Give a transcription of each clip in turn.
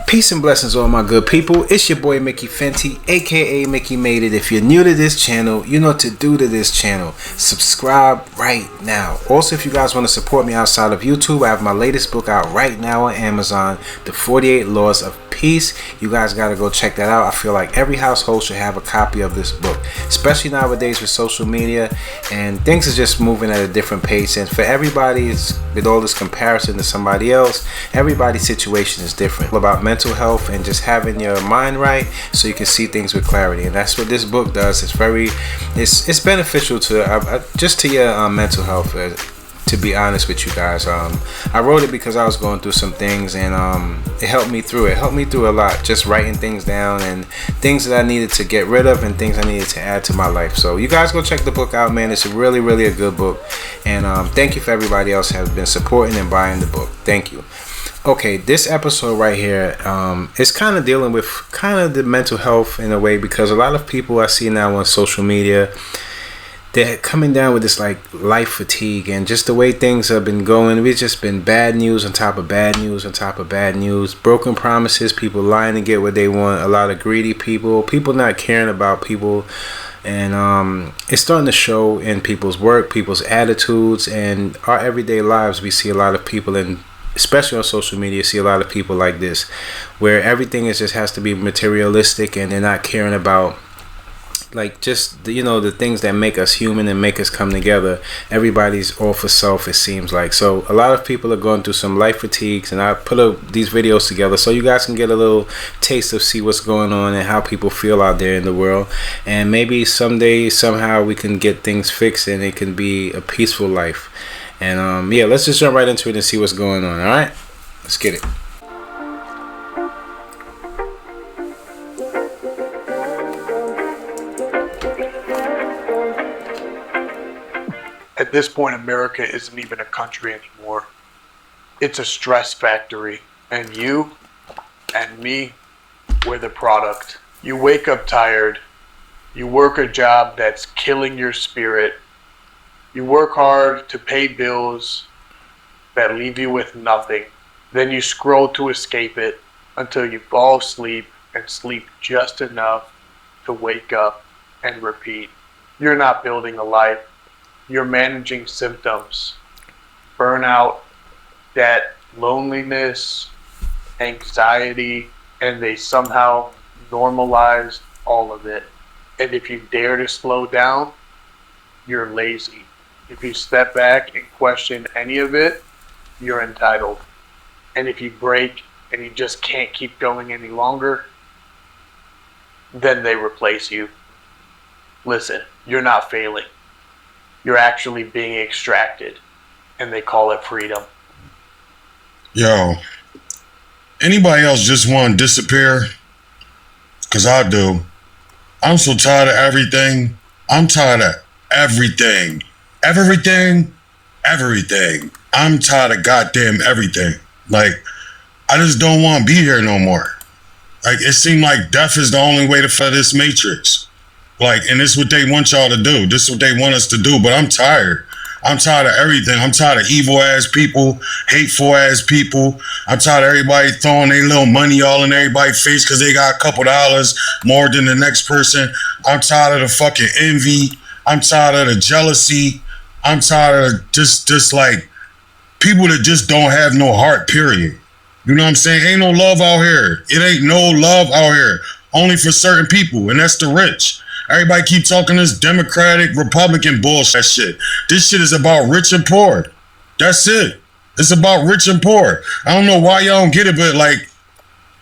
Peace and blessings, all my good people. It's your boy Mickey Fenty, aka Mickey Made It. If you're new to this channel, you know what to do to this channel. Subscribe right now. Also, if you guys want to support me outside of YouTube, I have my latest book out right now on Amazon, The 48 Laws of Peace. You guys got to go check that out. I feel like every household should have a copy of this book, especially nowadays with social media and things are just moving at a different pace. And for everybody, with all this comparison to somebody else, everybody's situation is different. About mental health and just having your mind right so you can see things with clarity, and that's what this book does. It's beneficial to just to your mental health, to be honest with you guys. I wrote it because I was going through some things, and it helped me through a lot, just writing things down and things that I needed to get rid of and things I needed to add to my life. So you guys go check the book out, man. It's really a good book, and thank you for everybody else who has been supporting and buying the book. Thank you. Okay, this episode right here is kind of dealing with kind of the mental health in a way, because a lot of people I see now on social media, they're coming down with this like life fatigue, and just the way things have been going. It's just been bad news on top of bad news on top of bad news, broken promises, people lying to get what they want, a lot of greedy people not caring about people. And it's starting to show in people's work, people's attitudes, and our everyday lives. We see a lot of people, and especially on social media, see a lot of people like this, where everything is just has to be materialistic, and they're not caring about like just the things that make us human and make us come together. Everybody's all for self, it seems like. So a lot of people are going through some life fatigues, and I put these videos together so you guys can get a little taste of see what's going on and how people feel out there in the world, and maybe someday somehow we can get things fixed and it can be a peaceful life. And yeah, let's just jump right into it and see what's going on. All right, let's get it. At this point, America isn't even a country anymore. It's a stress factory, and you and me, we're the product. You wake up tired. You work a job that's killing your spirit. You work hard to pay bills that leave you with nothing. Then you scroll to escape it until you fall asleep and sleep just enough to wake up and repeat. You're not building a life. You're managing symptoms. Burnout, debt, loneliness, anxiety, and they somehow normalized all of it. And if you dare to slow down, you're lazy. If you step back and question any of it, you're entitled. And if you break and you just can't keep going any longer, then they replace you. Listen, you're not failing. You're actually being extracted, and they call it freedom. Yo, anybody else just want to disappear? Because I do. I'm so tired of everything. I'm tired of everything. Everything. I'm tired of goddamn everything. Like, I just don't want to be here no more. Like, it seemed like death is the only way to fight this matrix. Like, and this is what they want y'all to do. This is what they want us to do. But I'm tired. I'm tired of everything. I'm tired of evil ass people, hateful ass people. I'm tired of everybody throwing their little money all in everybody's face because they got a couple dollars more than the next person. I'm tired of the fucking envy. I'm tired of the jealousy. I'm tired of just like people that just don't have no heart, period. You know what I'm saying? Ain't no love out here. It ain't no love out here. Only for certain people, and that's the rich. Everybody keep talking this Democratic, Republican bullshit shit. This shit is about rich and poor. That's it. It's about rich and poor. I don't know why y'all don't get it, but like,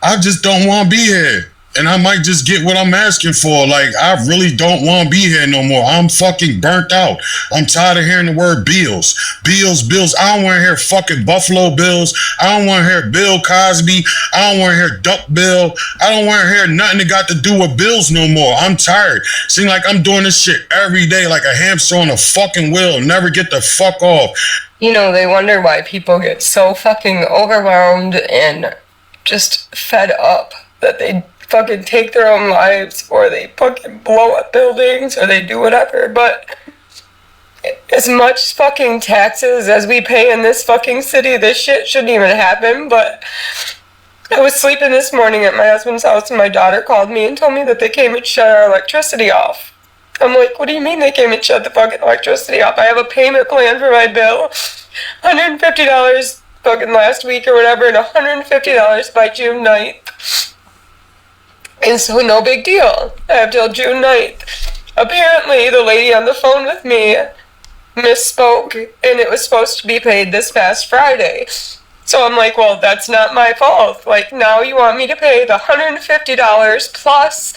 I just don't want to be here. And I might just get what I'm asking for. Like, I really don't want to be here no more. I'm fucking burnt out. I'm tired of hearing the word bills. Bills. I don't want to hear fucking Buffalo Bills. I don't want to hear Bill Cosby. I don't want to hear Duck Bill. I don't want to hear nothing that got to do with bills no more. I'm tired. Seems like I'm doing this shit every day like a hamster on a fucking wheel. Never get the fuck off. You know, they wonder why people get so fucking overwhelmed and just fed up that they fucking take their own lives, or they fucking blow up buildings, or they do whatever. But as much fucking taxes as we pay in this fucking city, this shit shouldn't even happen. But I was sleeping this morning at my husband's house and my daughter called me and told me that they came and shut our electricity off. I'm like, what do you mean they came and shut the fucking electricity off? I have a payment plan for my bill. $150 fucking last week or whatever, and $150 by June 9th. And so no big deal. I have till June 9th. Apparently the lady on the phone with me misspoke and it was supposed to be paid this past Friday. So I'm like, well, that's not my fault. Like, now you want me to pay the $150 plus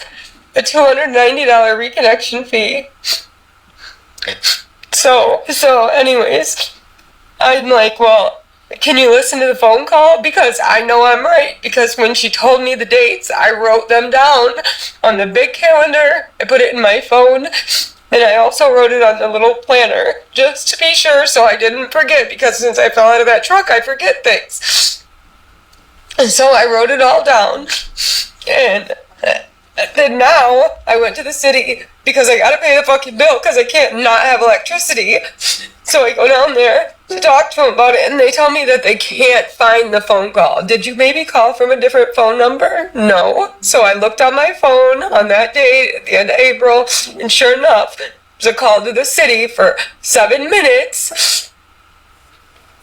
a $290 reconnection fee. So anyways, I'm like, well, can you listen to the phone call? Because I know I'm right. Because when she told me the dates, I wrote them down on the big calendar. I put it in my phone. And I also wrote it on the little planner, just to be sure so I didn't forget, because since I fell out of that truck, I forget things. And so I wrote it all down. And then now, I went to the city, because I gotta pay the fucking bill, because I can't not have electricity. So I go down there to talk to them about it, and they tell me that they can't find the phone call. Did you maybe call from a different phone number? No. So I looked on my phone on that day at the end of April, and sure enough, there's a call to the city for 7 minutes,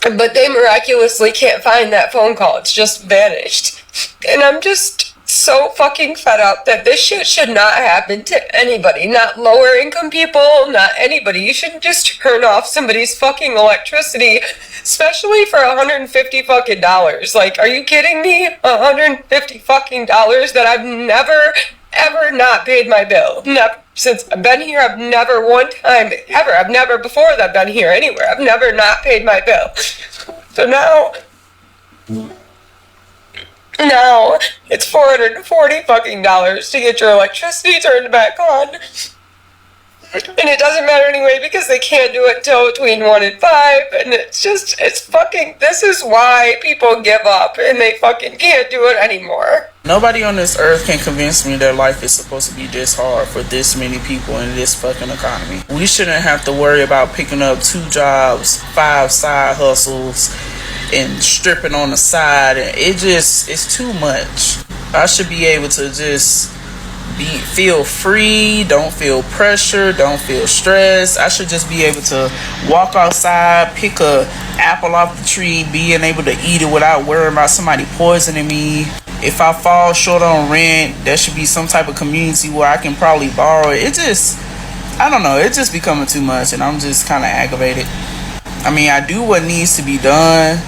but they miraculously can't find that phone call. It's just vanished. And I'm just so fucking fed up that this shit should not happen to anybody. Not lower income people, not anybody. You shouldn't just turn off somebody's fucking electricity, especially for $150 fucking dollars. Like, are you kidding me? $150 fucking dollars that I've never, ever not paid my bill. Never. Since I've been here, I've never one time ever. I've never before that I've been here anywhere. I've never not paid my bill. So now it's $440 fucking dollars to get your electricity turned back on. And it doesn't matter anyway because they can't do it till between 1 and 5. And this is why people give up and they fucking can't do it anymore. Nobody on this earth can convince me that life is supposed to be this hard for this many people in this fucking economy. We shouldn't have to worry about picking up 2 jobs, 5 side hustles, and stripping on the side. It's too much. I should be able to just feel free, don't feel pressure, don't feel stress. I should just be able to walk outside, pick a apple off the tree, being able to eat it without worrying about somebody poisoning me. If I fall short on rent, there should be some type of community where I can probably borrow it. I don't know, it's just becoming too much and I'm just kind of aggravated. I mean, I do what needs to be done,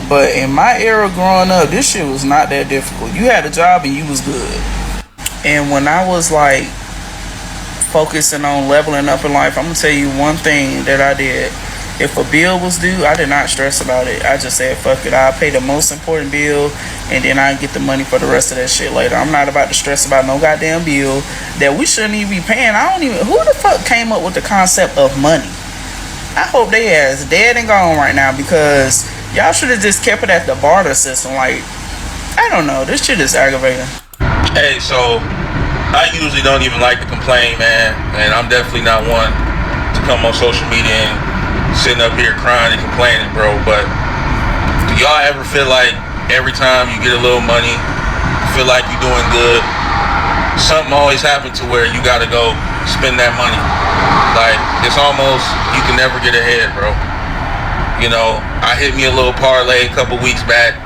but in my era growing up, this shit was not that difficult. You had a job and you was good. And when I was like focusing on leveling up in life, I'm gonna tell you one thing that I did. If a bill was due, I did not stress about it. I just said, fuck it, I'll pay the most important bill and then I get the money for the rest of that shit later. I'm not about to stress about no goddamn bill that we shouldn't even be paying. Who the fuck came up with the concept of money? I hope they ass dead and gone right now because y'all should have just kept it at the barter system. Like, I don't know, this shit is aggravating. Hey, so I usually don't even like to complain, man, and I'm definitely not one to come on social media and sitting up here crying and complaining, bro. But do y'all ever feel like every time you get a little money, you feel like you're doing good, something always happens to where you gotta go spend that money? Like, it's almost, you can never get ahead, bro. You know, I hit me a little parlay a couple weeks back,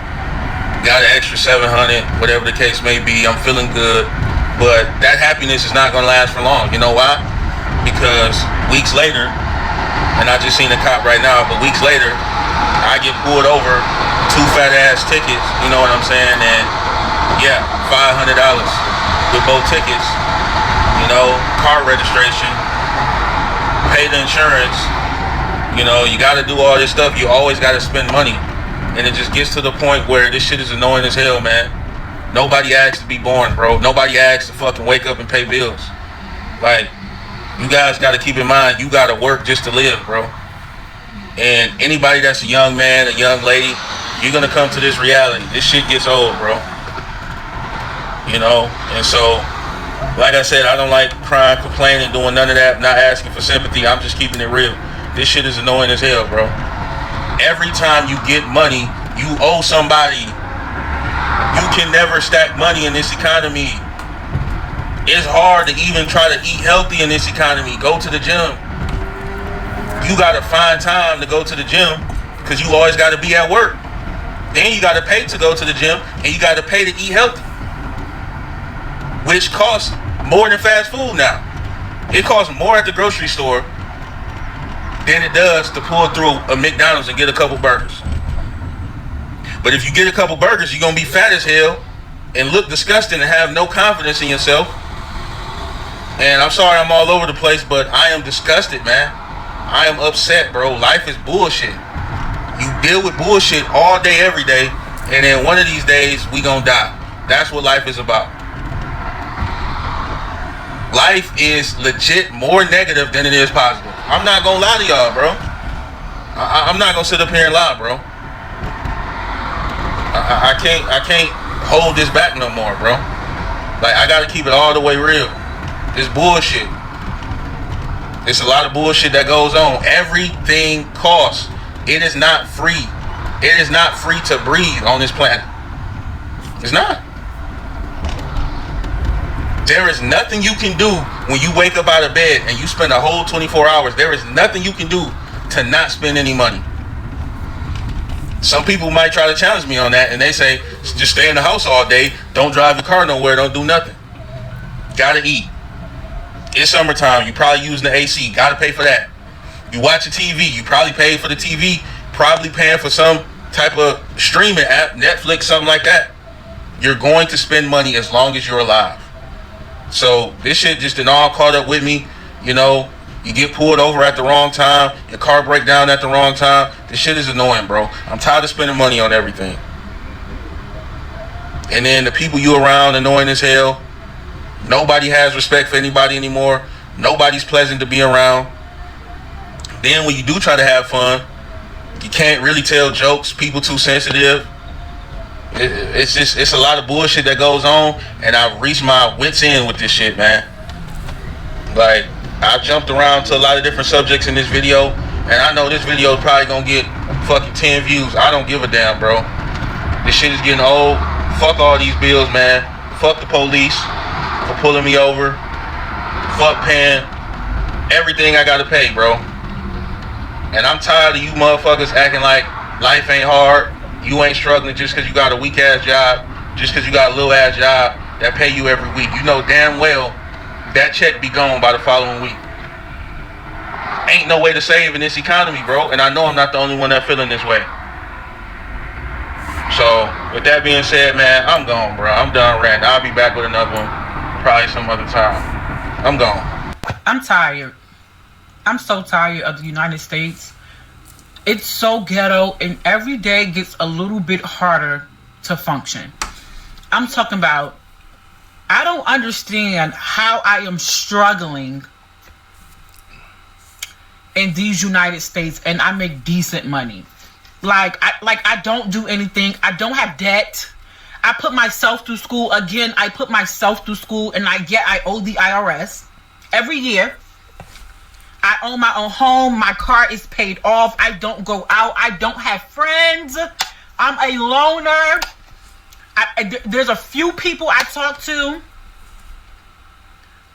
got an extra 700, whatever the case may be. I'm feeling good, but that happiness is not gonna last for long. You know why? Because weeks later, and I just seen a cop right now, but weeks later, I get pulled over, 2 fat ass tickets, you know what I'm saying? And yeah, $500 with both tickets, you know, car registration, pay the insurance, you know, you gotta do all this stuff, you always gotta spend money. And it just gets to the point where this shit is annoying as hell, man. Nobody asked to be born, bro. Nobody asked to fucking wake up and pay bills. Like, you guys gotta keep in mind, you gotta work just to live, bro. And anybody that's a young man, a young lady, you're gonna come to this reality. This shit gets old, bro. You know? And so, like I said, I don't like crying, complaining, doing none of that, not asking for sympathy. I'm just keeping it real. This shit is annoying as hell, bro. Every time you get money, you owe somebody. You can never stack money in this economy. It's hard to even try to eat healthy in this economy. Go to the gym. You gotta find time to go to the gym because you always gotta be at work. Then you gotta pay to go to the gym and you gotta pay to eat healthy, which costs more than fast food now. It costs more at the grocery store than it does to pull through a McDonald's and get a couple burgers. But if you get a couple burgers, you're gonna be fat as hell and look disgusting and have no confidence in yourself. And I'm sorry I'm all over the place, but I am disgusted, man. I am upset, bro. Life is bullshit. You deal with bullshit all day, every day, and then one of these days we gonna die. That's what life is about. Life is legit more negative than it is positive. I'm not gonna lie to y'all, bro. I'm not gonna sit up here and lie, bro. I can't hold this back no more, bro. Like, I gotta keep it all the way real. It's bullshit. It's a lot of bullshit that goes on. Everything costs. It is not free. It is not free to breathe on this planet. It's not. There is nothing you can do when you wake up out of bed and you spend a whole 24 hours. There is nothing you can do to not spend any money. Some people might try to challenge me on that and they say, just stay in the house all day. Don't drive your car nowhere. Don't do nothing. Gotta eat. It's summertime. You probably using the AC. Gotta pay for that. You watching TV. You probably pay for the TV. Probably paying for some type of streaming app, Netflix, something like that. You're going to spend money as long as you're alive. So this shit just done all caught up with me. You know, you get pulled over at the wrong time. Your car break down at the wrong time. This shit is annoying, bro. I'm tired of spending money on everything. And then the people you around annoying as hell. Nobody has respect for anybody anymore. Nobody's pleasant to be around. Then when you do try to have fun, you can't really tell jokes. People too sensitive. It's a lot of bullshit that goes on, and I've reached my wits end with this shit, man. Like, I've jumped around to a lot of different subjects in this video, and I know this video is probably gonna get fucking 10 views. I don't give a damn, bro. This shit is getting old. Fuck all these bills, man. Fuck the police for pulling me over. Fuck paying everything I gotta pay, bro. And I'm tired of you motherfuckers acting like life ain't hard. You ain't struggling just because you got a weak ass job, just because you got a little ass job that pay you every week. You know damn well that check be gone by the following week. Ain't no way to save in this economy, bro. And I know I'm not the only one that feeling this way. So with that being said, man, I'm gone, bro. I'm done ranting. I'll be back with another one probably some other time. I'm gone. I'm tired. I'm so tired of the United States. It's so ghetto, and every day gets a little bit harder to function. I'm talking about, I don't understand how I am struggling in these United States and I make decent money. Like I don't do anything. I don't have debt. I put myself through school. Again, I put myself through school, and I owe the IRS every year. I own my own home. My car is paid off. I don't go out. I don't have friends. I'm a loner. There's a few people I talk to.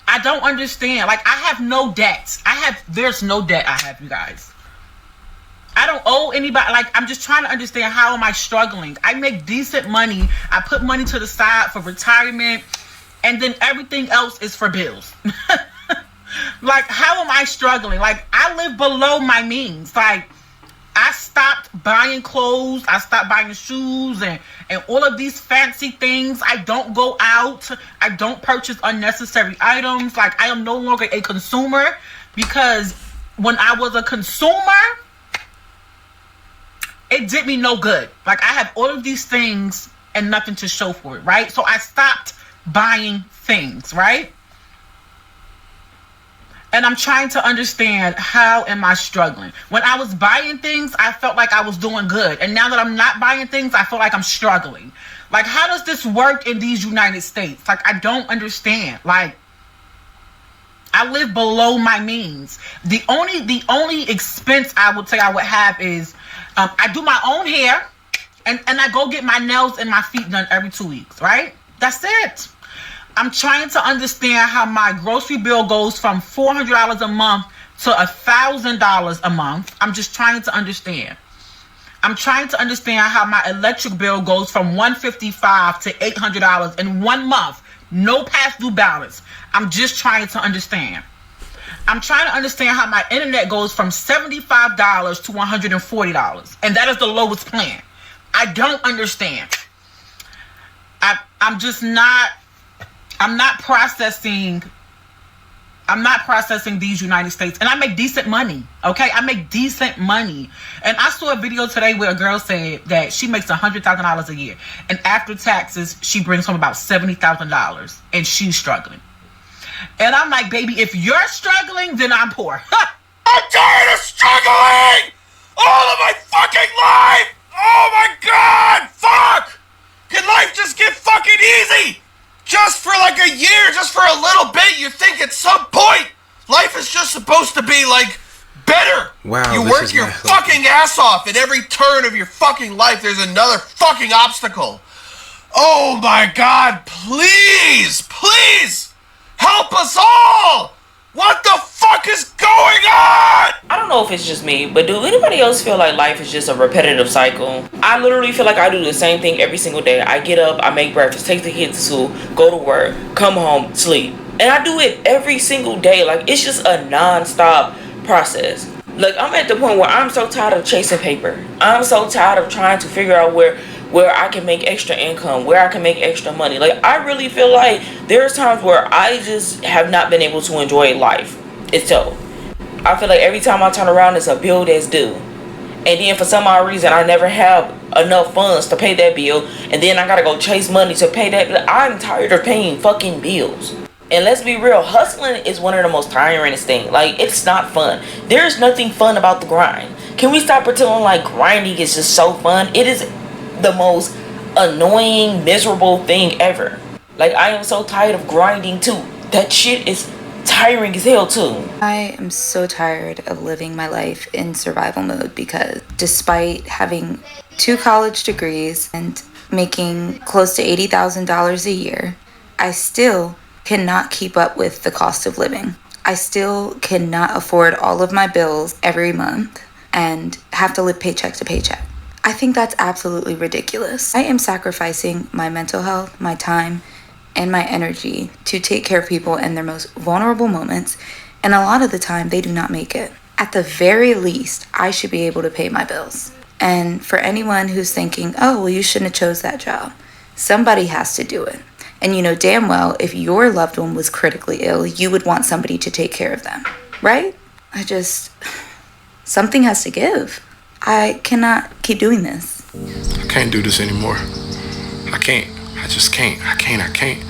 I don't understand. Like, I have no debts. There's no debt I have, you guys. I don't owe anybody. Like, I'm just trying to understand, how am I struggling? I make decent money. I put money to the side for retirement, and then everything else is for bills. Like, how am I struggling? Like, I live below my means. Like, I stopped buying clothes. I stopped buying shoes and all of these fancy things. I don't go out. I don't purchase unnecessary items. Like, I am no longer a consumer, because when I was a consumer, it did me no good. Like, I have all of these things and nothing to show for it, right? So I stopped buying things, right? And I'm trying to understand, how am I struggling? When I was buying things, I felt like I was doing good. And now that I'm not buying things, I feel like I'm struggling. Like, how does this work in these United States? Like, I don't understand. Like, I live below my means. The only expense I would say I would have is, I do my own hair. And I go get my nails and my feet done every 2 weeks, right? That's it. I'm trying to understand how my grocery bill goes from $400 a month to $1,000 a month. I'm just trying to understand. I'm trying to understand how my electric bill goes from $155 to $800 in 1 month. No past due balance. I'm just trying to understand. I'm trying to understand how my internet goes from $75 to $140. And that is the lowest plan. I don't understand. I'm not processing these United States. And I make decent money. Okay? I make decent money. And I saw a video today where a girl said that she makes $100,000 a year. And after taxes, she brings home about $70,000. And she's struggling. And I'm like, baby, if you're struggling, then I'm poor. I'm tired of struggling all of my fucking life. Oh my God, fuck. Can life just get fucking easy? Just for like a year, just for a little bit, you think at some point life is just supposed to be like better. Wow, you work your fucking ass off at every turn of your fucking life. There's another fucking obstacle. Oh my God, please, please. Help us all! What the fuck is going on? I don't know if it's just me, but do anybody else feel like life is just a repetitive cycle? I literally feel like I do the same thing every single day. I get up, I make breakfast, take the kids to school, go to work, come home, sleep. And I do it every single day. Like, it's just a non-stop process. Like, I'm at the point where I'm so tired of chasing paper. I'm so tired of trying to figure out where I can make extra income, where I can make extra money. Like, I really feel like there's times where I just have not been able to enjoy life itself. I feel like every time I turn around, it's a bill that's due. And then for some odd reason, I never have enough funds to pay that bill. And then I gotta go chase money to pay that. I'm tired of paying fucking bills. And let's be real, hustling is one of the most tiring things. Like, it's not fun. There's nothing fun about the grind. Can we stop pretending like grinding is just so fun? It is the most annoying, miserable thing ever. Like, I am so tired of grinding too. That shit is tiring as hell too. I am so tired of living my life in survival mode because despite having 2 college degrees and making close to $80,000 a year, I still cannot keep up with the cost of living. I still cannot afford all of my bills every month and have to live paycheck to paycheck. I think that's absolutely ridiculous. I am sacrificing my mental health, my time, and my energy to take care of people in their most vulnerable moments, and a lot of the time they do not make it. At the very least, I should be able to pay my bills. And for anyone who's thinking, oh, well, you shouldn't have chose that job, somebody has to do it. And you know damn well, if your loved one was critically ill, you would want somebody to take care of them, right? Something has to give. I cannot keep doing this. I can't do this anymore. I can't. I just can't. I can't.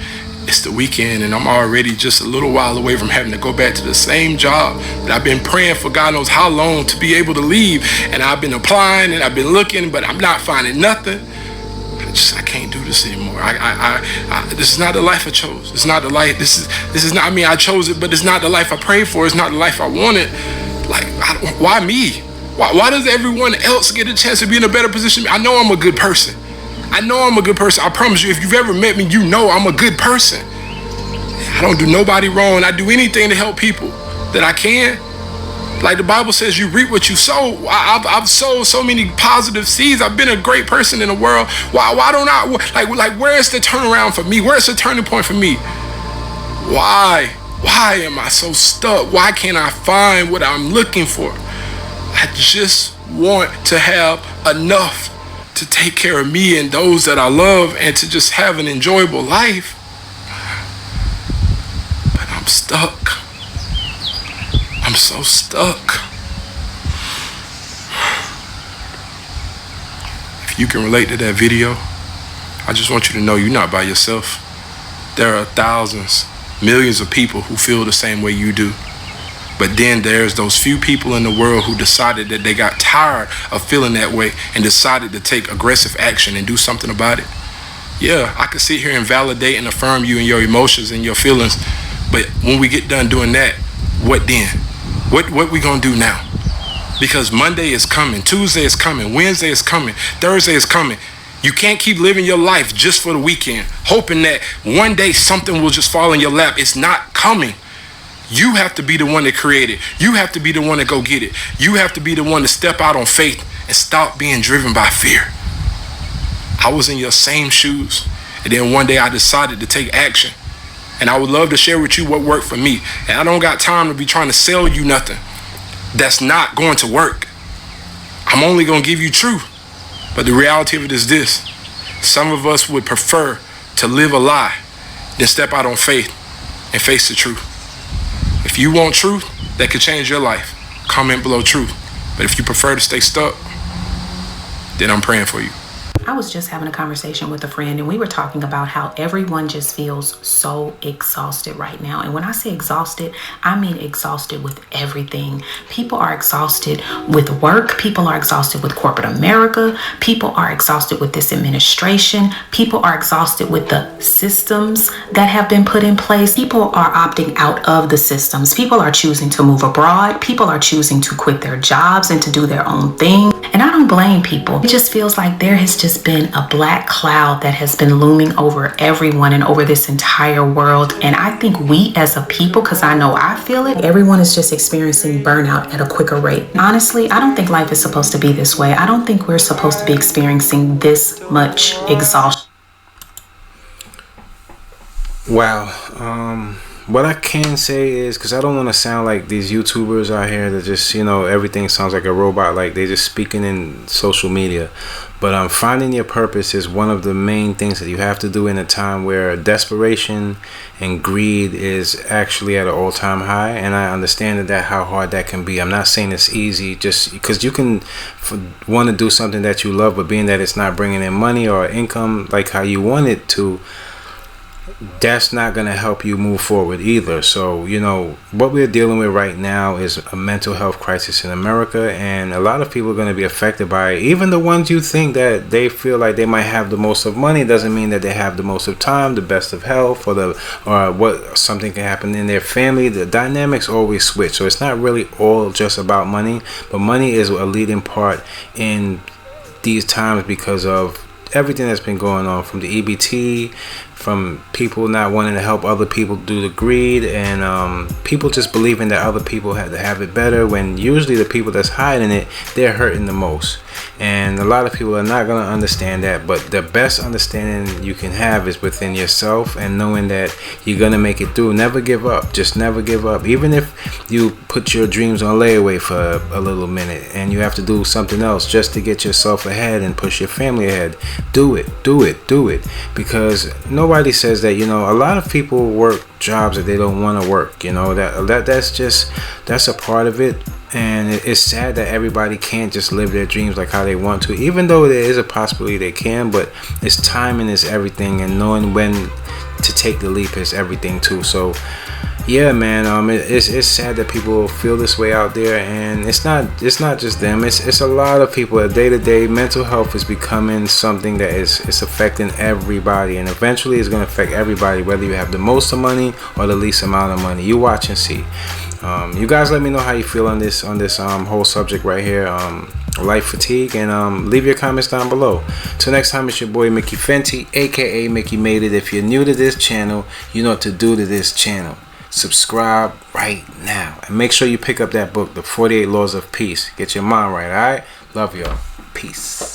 It's the weekend and I'm already just a little while away from having to go back to the same job that I've been praying for God knows how long to be able to leave. And I've been applying and I've been looking, but I'm not finding nothing. I can't do this anymore. This is not the life I chose. It's not the life. This is not. I mean, I chose it, but it's not the life I prayed for. It's not the life I wanted. Like, why me? Why does everyone else get a chance to be in a better position? I know I'm a good person. I promise you, if you've ever met me, you know I'm a good person. I don't do nobody wrong. I do anything to help people that I can. Like the Bible says, you reap what you sow. I've sowed so many positive seeds. I've been a great person in the world. Why don't I, like where's the turnaround for me? Where's the turning point for me? Why am I so stuck? Why can't I find what I'm looking for? I just want to have enough to take care of me and those that I love and to just have an enjoyable life. But I'm stuck. I'm so stuck. If you can relate to that video, I just want you to know you're not by yourself. There are thousands, millions of people who feel the same way you do. But then there's those few people in the world who decided that they got tired of feeling that way and decided to take aggressive action and do something about it. Yeah, I can sit here and validate and affirm you and your emotions and your feelings, but when we get done doing that, what then? What we gonna do now? Because Monday is coming, Tuesday is coming, Wednesday is coming, Thursday is coming. You can't keep living your life just for the weekend, hoping that one day something will just fall in your lap. It's not coming. You have to be the one that create it. You have to be the one to go get it. You have to be the one to step out on faith and stop being driven by fear. I was in your same shoes, and then one day I decided to take action. And I would love to share with you what worked for me. And I don't got time to be trying to sell you nothing that's not going to work. I'm only going to give you truth. But the reality of it is this. Some of us would prefer to live a lie than step out on faith and face the truth. If you want truth that could change your life, comment below truth. But if you prefer to stay stuck, then I'm praying for you. I was just having a conversation with a friend, and we were talking about how everyone just feels so exhausted right now. And when I say exhausted, I mean exhausted with everything. People are exhausted with work. People are exhausted with corporate America. People are exhausted with this administration. People are exhausted with the systems that have been put in place. People are opting out of the systems. People are choosing to move abroad. People are choosing to quit their jobs and to do their own thing. And I don't blame people. It just feels like there has just been a black cloud that has been looming over everyone and over this entire world. And I think we as a people, because I know I feel it, everyone is just experiencing burnout at a quicker rate. Honestly, I don't think life is supposed to be this way. I don't think we're supposed to be experiencing this much exhaustion. Wow. What I can say is, because I don't want to sound like these YouTubers out here that just, everything sounds like a robot, like they just speaking in social media. But finding your purpose is one of the main things that you have to do in a time where desperation and greed is actually at an all-time high. And I understand that how hard that can be. I'm not saying it's easy, just because you can want to do something that you love, but being that it's not bringing in money or income like how you want it to, that's not going to help you move forward either. So, what we're dealing with right now is a mental health crisis in America, and a lot of people are going to be affected by it. Even the ones you think that they feel like they might have the most of money doesn't mean that they have the most of time, the best of health, or what something can happen in their family. The dynamics always switch. So it's not really all just about money, but money is a leading part in these times because of everything that's been going on, from the EBT, from people not wanting to help other people due to greed, and people just believing that other people have to have it better, when usually the people that's hiding it, they're hurting the most. And a lot of people are not going to understand that, but the best understanding you can have is within yourself, and knowing that you're going to make it through. Never give up. Just never give up. Even if you put your dreams on layaway for a little minute and you have to do something else just to get yourself ahead and push your family ahead, do it. Because nobody says that, a lot of people work jobs that they don't want to work. That's a part of it. And it's sad that everybody can't just live their dreams like how they want to, even though there is a possibility they can. But it's timing is everything, and knowing when to take the leap is everything too. So yeah, man, it's sad that people feel this way out there, and it's not just them. It's a lot of people. Day to day, mental health is becoming something that is affecting everybody, and eventually it's going to affect everybody, whether you have the most of money or the least amount of money. You watch and see. You guys let me know how you feel on this whole subject right here, life fatigue, and leave your comments down below. Till next time, it's your boy Mickey Fenty, aka Mickey Made It. If you're new to this channel, you know what to do to this channel. Subscribe right now, and make sure you pick up that book, The 48 Laws of Peace. Get your mind right. All right, love y'all. Peace.